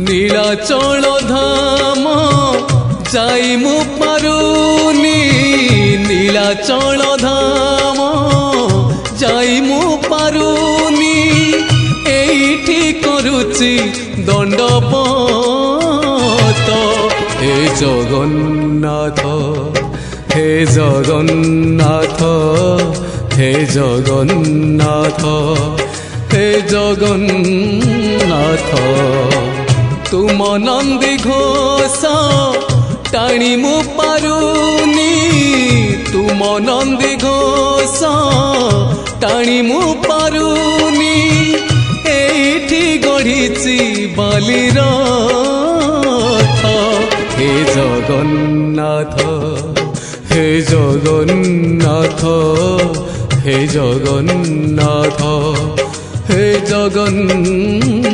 নীলাচল ধাম যাই মু পারুনি নীলাচল ধাম যাই মু পারুনি এইটি করুচি দণ্ডপত হে জগন্নাথ হে জগন্নাথ হে জগন্নাথ হে জগন্নাথ তুম নন্দী ঘোষ টাণি মু পারুনি তুম নন্দী ঘোষ টাণি মু পারুনি এইটি গড়িছি বালির রথ হে জগন্নাথ হে জগন্নাথ হে জগন্নাথ হে জগন্নাথ।